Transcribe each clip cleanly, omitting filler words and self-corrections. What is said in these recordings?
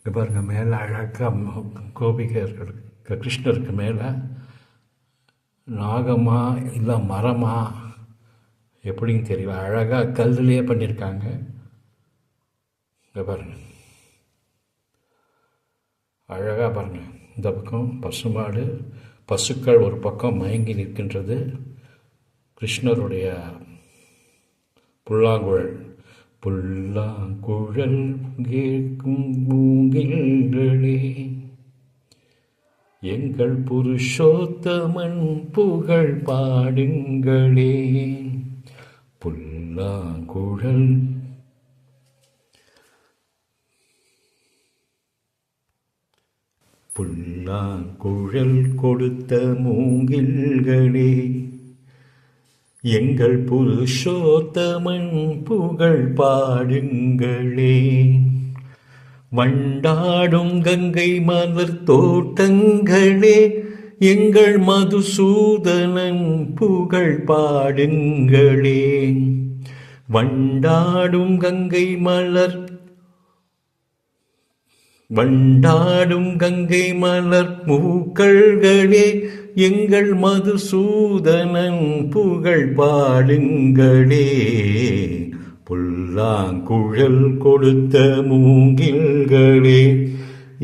இங்கே பாருங்கள், மேலே அழகாக கோபிகர்கள் கிருஷ்ணருக்கு மேலே நாகமா இல்லை மரமா எப்படின்னு தெரியல, அழகாக கல்லுலேயே பண்ணியிருக்காங்க. இங்கே பாருங்கள், அழகாக பாருங்கள். இந்த பக்கம் பசுமாடு, பசுக்கள் ஒரு பக்கம் மயங்கி நிற்கின்றது. கிருஷ்ணருடைய புல்லாங்குழல் புல்லாங்குழல் கேட்கும் மூங்கில்களே, எங்கள் புருஷோத்தமன் புகழ் பாடுங்களே. புல்லாங்குழல் புல்லாங்குழல் கொடுத்த மூங்கில்களே, எங்கள் புருஷோத்தமன் புகழ் பாடுங்களே. வண்டாடும் கங்கை மலர் தோட்டங்களே, எங்கள் மதுசூதனன் புகழ் பாடுங்களே. வண்டாடும் கங்கை மலர் மூக்கள்களே, எங்கள் மதுசூதனன் புகழ் பாடுங்களே. புல்லாங்குழல் கொடுத்த மூங்கில்களே,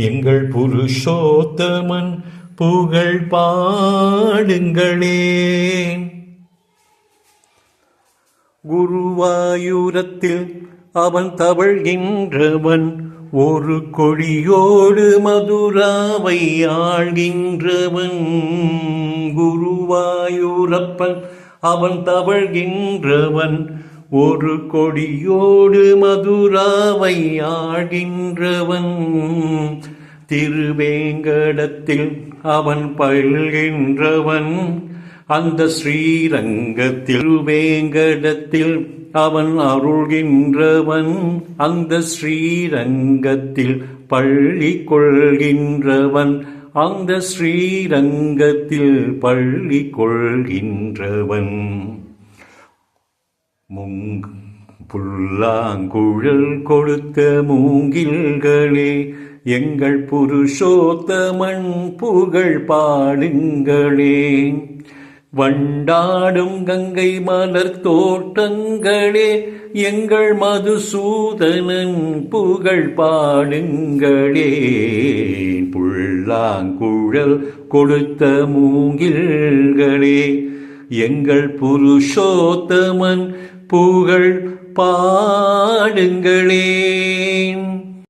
எங்கள் புருஷோத்தமன் புகழ் பாடுங்களே. குருவாயூரத்தில் அவன் தவழ்கின்றவன், ஒரு கொடியோடு மதுராவை ஆள்கின்றவன். குருவாயூரப்பன் அவன் தவழ்கின்றவன், ஒரு கொடியோடு மதுராவை ஆள்கின்றவன். திருவேங்கடத்தில் அவன் பயில்கின்றவன், அந்த ஸ்ரீரங்கத்தில் வேங்கடத்தில் அவன் அருள்கின்றவன், அந்த ஸ்ரீரங்கத்தில் பள்ளி கொள்கின்றவன், அந்த ஸ்ரீரங்கத்தில் பள்ளி கொள்கின்றவன். புல்லாங்குழல் கொடுத்த மூங்கில்களே, எங்கள் புருஷோத்தமன் புகழ் பாடுங்களே. வண்டாடும் கங்கை மலர் தோட்டங்களே, எங்கள் மதுசூதனன் புகழ் பாடுங்களே. புல்லாங்குழல் கொடுத்த மூங்கில்களே, எங்கள் புருஷோத்தமன் புகழ் பாடுங்களே.